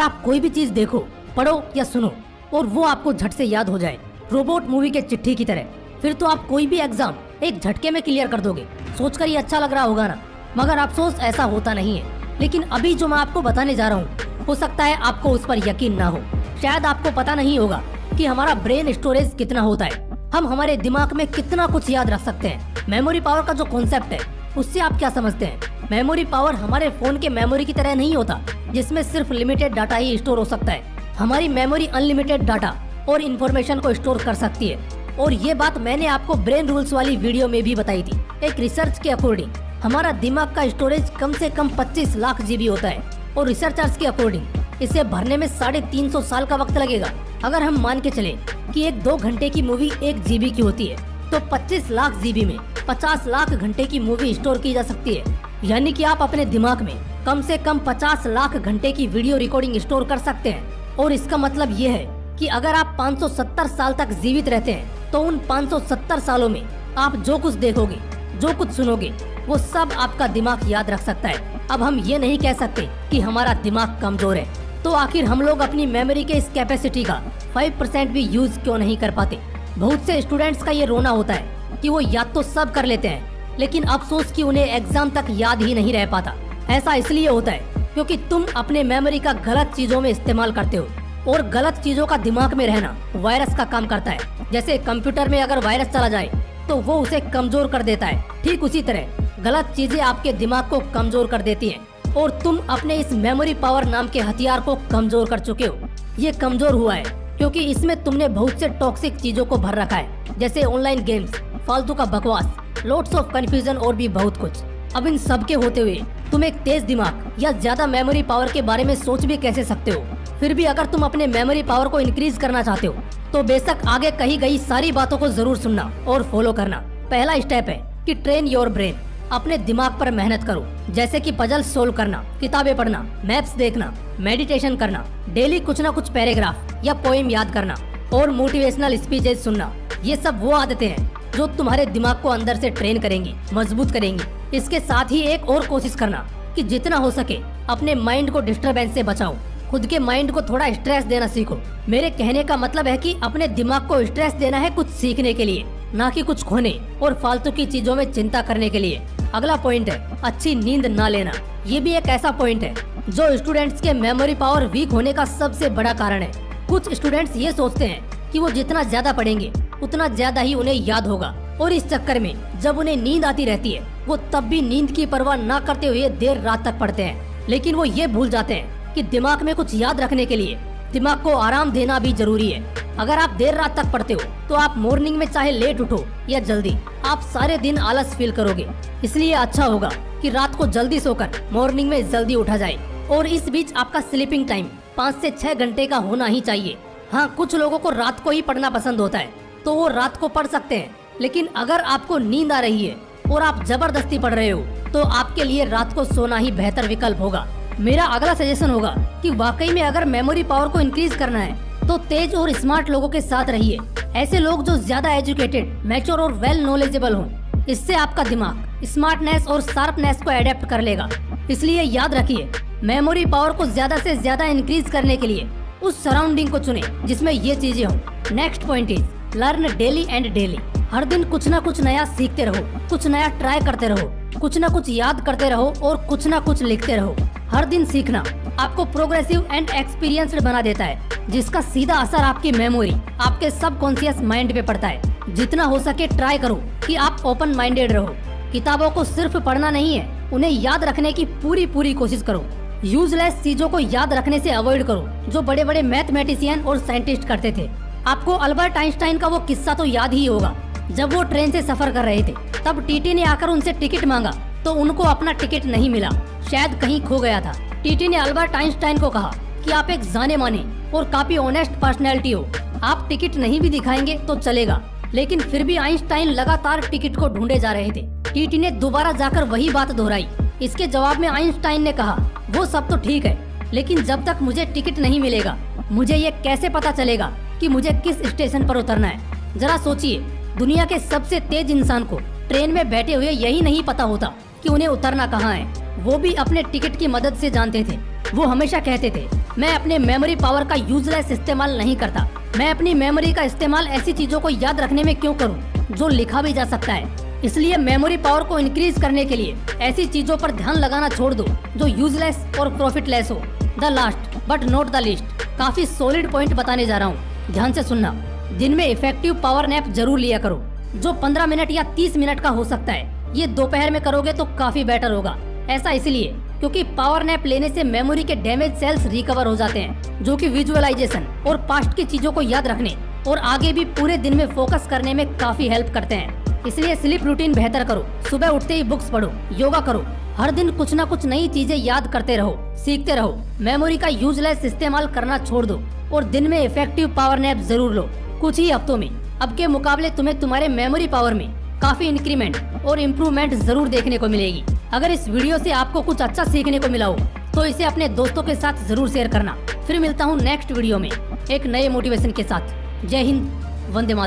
आप कोई भी चीज देखो, पढ़ो या सुनो और वो आपको झट से याद हो जाए, रोबोट मूवी के चिट्ठी की तरह, फिर तो आप कोई भी एग्जाम एक झटके में क्लियर कर दोगे। सोचकर ये अच्छा लग रहा होगा ना, मगर अफसोस ऐसा होता नहीं है। लेकिन अभी जो मैं आपको बताने जा रहा हूँ, हो सकता है आपको उस पर यकीन ना हो। शायद आपको पता नहीं होगा कि हमारा ब्रेन स्टोरेज कितना होता है, हम हमारे दिमाग में कितना कुछ याद रख सकते हैं। मेमोरी पावर का जो कॉन्सेप्ट है, उससे आप क्या समझते हैं? मेमोरी पावर हमारे फोन के मेमोरी की तरह नहीं होता, जिसमें सिर्फ लिमिटेड डाटा ही स्टोर हो सकता है। हमारी मेमोरी अनलिमिटेड डाटा और इन्फॉर्मेशन को स्टोर कर सकती है। और ये बात मैंने आपको ब्रेन रूल्स वाली वीडियो में भी बताई थी। एक रिसर्च के अकॉर्डिंग हमारा दिमाग का स्टोरेज कम से कम 25 लाख जीबी होता है और रिसर्चर्स के अकॉर्डिंग इसे भरने में 350 साल का वक्त लगेगा। अगर हम मान के चले कि एक 2 घंटे की मूवी 1 जीबी की होती है, तो 25 लाख जीबी में 50 लाख घंटे की मूवी स्टोर की जा सकती है। यानी कि आप अपने दिमाग में कम से कम 50 लाख घंटे की वीडियो रिकॉर्डिंग स्टोर कर सकते हैं। और इसका मतलब ये है कि अगर आप 570 साल तक जीवित रहते हैं, तो उन 570 सालों में आप जो कुछ देखोगे, जो कुछ सुनोगे, वो सब आपका दिमाग याद रख सकता है। अब हम ये नहीं कह सकते कि हमारा दिमाग कमजोर है, तो आखिर हम लोग अपनी मेमोरी के इस कैपेसिटी का 5% भी यूज क्यों नहीं कर पाते? बहुत से स्टूडेंट्स का ये रोना होता है कि वो याद तो सब कर लेते हैं, लेकिन अफसोस कि उन्हें एग्जाम तक याद ही नहीं रह पाता। ऐसा इसलिए होता है क्योंकि तुम अपने मेमोरी का गलत चीजों में इस्तेमाल करते हो, और गलत चीजों का दिमाग में रहना वायरस का काम करता है। जैसे कंप्यूटर में अगर वायरस चला जाए तो वो उसे कमजोर कर देता है, ठीक उसी तरह गलत चीजें आपके दिमाग को कमजोर कर देती हैं। और तुम अपने इस मेमोरी पावर नाम के हथियार को कमजोर कर चुके हो। ये कमजोर हुआ है क्योंकि इसमें तुमने बहुत से टॉक्सिक चीजों को भर रखा है, जैसे ऑनलाइन गेम्स, फालतू का बकवास, लॉट्स ऑफ कंफ्यूजन और भी बहुत कुछ। अब इन सब के होते हुए तुम एक तेज दिमाग या ज्यादा मेमोरी पावर के बारे में सोच भी कैसे सकते हो? फिर भी अगर तुम अपने मेमोरी पावर को इंक्रीज करना चाहते हो, तो बेशक आगे कही गई सारी बातों को जरूर सुनना और फॉलो करना। पहला स्टेप है कि ट्रेन योर ब्रेन। अपने दिमाग पर मेहनत करो, जैसे कि पजल सोल्व करना, किताबें पढ़ना, मैप्स देखना, मेडिटेशन करना, डेली कुछ ना कुछ पैराग्राफ या पोएम याद करना और मोटिवेशनल स्पीचेस सुनना। ये सब वो आदतें हैं जो तुम्हारे दिमाग को अंदर से ट्रेन करेंगी, मजबूत करेंगी। इसके साथ ही एक और कोशिश करना कि जितना हो सके अपने माइंड को डिस्टरबेंस से बचाओ। खुद के माइंड को थोड़ा स्ट्रेस देना सीखो। मेरे कहने का मतलब है कि अपने दिमाग को स्ट्रेस देना है कुछ सीखने के लिए, ना कि कुछ खोने और फालतू की चीजों में चिंता करने के लिए। अगला पॉइंट है अच्छी नींद ना लेना। ये भी एक ऐसा पॉइंट है जो स्टूडेंट्स के मेमोरी पावर वीक होने का सबसे बड़ा कारण है। कुछ स्टूडेंट्स ये सोचते हैं कि वो जितना ज्यादा पढ़ेंगे उतना ज्यादा ही उन्हें याद होगा, और इस चक्कर में जब उन्हें नींद आती रहती है, वो तब भी नींद की परवाह न करते हुए देर रात तक पढ़ते हैं। लेकिन वो ये भूल जाते हैं कि दिमाग में कुछ याद रखने के लिए दिमाग को आराम देना भी जरूरी है। अगर आप देर रात तक पढ़ते हो, तो आप मॉर्निंग में चाहे लेट उठो या जल्दी, आप सारे दिन आलस फील करोगे। इसलिए अच्छा होगा कि रात को जल्दी सोकर मॉर्निंग में जल्दी उठा जाए। और इस बीच आपका स्लीपिंग टाइम 5 से 6 घंटे का होना ही चाहिए। हाँ, कुछ लोगों को रात को ही पढ़ना पसंद होता है, तो वो रात को पढ़ सकते हैं। लेकिन अगर आपको नींद आ रही है और आप जबरदस्ती पढ़ रहे हो, तो आपके लिए रात को सोना ही बेहतर विकल्प होगा। मेरा अगला सजेशन होगा कि वाकई में अगर मेमोरी पावर को इंक्रीज करना है, तो तेज और स्मार्ट लोगों के साथ रहिए। ऐसे लोग जो ज्यादा एजुकेटेड, मैच्योर और वेल नॉलेजेबल हों। इससे आपका दिमाग स्मार्टनेस और शार्पनेस को एडेप्ट कर लेगा। इसलिए याद रखिए, मेमोरी पावर को ज्यादा से ज्यादा इंक्रीज करने के लिए उस सराउंडिंग को चुने जिसमें ये चीजें हों। Next point is learn daily and daily. हर दिन कुछ ना कुछ नया सीखते रहो, कुछ नया ट्राई करते रहो, कुछ ना कुछ याद करते रहो और कुछ ना कुछ लिखते रहो। हर दिन सीखना आपको प्रोग्रेसिव एंड एक्सपीरियंस्ड बना देता है, जिसका सीधा असर आपकी मेमोरी, आपके सबकॉन्शियस माइंड पे पड़ता है। जितना हो सके ट्राई करो कि आप ओपन माइंडेड रहो। किताबों को सिर्फ पढ़ना नहीं है, उन्हें याद रखने की पूरी कोशिश करो। यूजलेस चीजों को याद रखने से अवॉइड करो, जो बड़े बड़े मैथमेटिशियन और साइंटिस्ट करते थे। आपको अल्बर्ट आइंस्टाइन का वो किस्सा तो याद ही होगा, जब वो ट्रेन से सफर कर रहे थे, तब टीटी ने आकर उनसे टिकट मांगा, तो उनको अपना टिकट नहीं मिला, शायद कहीं खो गया था। टीटी ने अल्बर्ट आइंस्टाइन को कहा कि आप एक जाने माने और काफी ऑनेस्ट पर्सनैलिटी हो, आप टिकट नहीं भी दिखाएंगे तो चलेगा। लेकिन फिर भी आइंस्टाइन लगातार टिकट को ढूंढे जा रहे थे। टीटी ने दोबारा जाकर वही बात दोहराई। इसके जवाब में आइंस्टाइन ने कहा, वो सब तो ठीक है, लेकिन जब तक मुझे टिकट नहीं मिलेगा, मुझे ये कैसे पता चलेगा कि मुझे किस स्टेशन पर उतरना है? जरा सोचिए, दुनिया के सबसे तेज इंसान को ट्रेन में बैठे हुए यही नहीं पता होता कि उन्हें उतरना कहाँ है। वो भी अपने टिकट की मदद से जानते थे। वो हमेशा कहते थे, मैं अपने मेमोरी पावर का यूजलेस इस्तेमाल नहीं करता। मैं अपनी मेमोरी का इस्तेमाल ऐसी चीजों को याद रखने में क्यों करूं जो लिखा भी जा सकता है। इसलिए मेमोरी पावर को इंक्रीज करने के लिए ऐसी चीजों पर ध्यान लगाना छोड़ दो जो यूजलेस और प्रॉफिटलेस हो। The last but not the least, काफी सॉलिड पॉइंट बताने जा रहा हूँ, ध्यान से सुनना। दिन में इफेक्टिव पावर नैप जरूर लिया करो, जो 15 मिनट या 30 मिनट का हो सकता है। ये दोपहर में करोगे तो काफी बेटर होगा। ऐसा इसलिए क्योंकि पावर नैप लेने से मेमोरी के डैमेज सेल्स रिकवर हो जाते हैं, जो कि विजुअलाइजेशन और पास्ट की चीजों को याद रखने और आगे भी पूरे दिन में फोकस करने में काफी हेल्प करते हैं। इसलिए स्लीप रूटीन बेहतर करो, सुबह उठते ही बुक्स पढ़ो, योगा करो, हर दिन कुछ न कुछ नई चीजें याद करते रहो, सीखते रहो। मेमोरी का यूजलेस इस्तेमाल करना छोड़ दो और दिन में इफेक्टिव पावर नैप जरूर लो। कुछ ही हफ्तों में अब के मुकाबले तुम्हें तुम्हारे मेमोरी पावर में काफी इंक्रीमेंट और इम्प्रूवमेंट जरूर देखने को मिलेगी। अगर इस वीडियो से आपको कुछ अच्छा सीखने को मिला हो तो इसे अपने दोस्तों के साथ जरूर शेयर करना। फिर मिलता हूँ नेक्स्ट वीडियो में एक नए मोटिवेशन के साथ। जय हिंद, वंदे मातरम।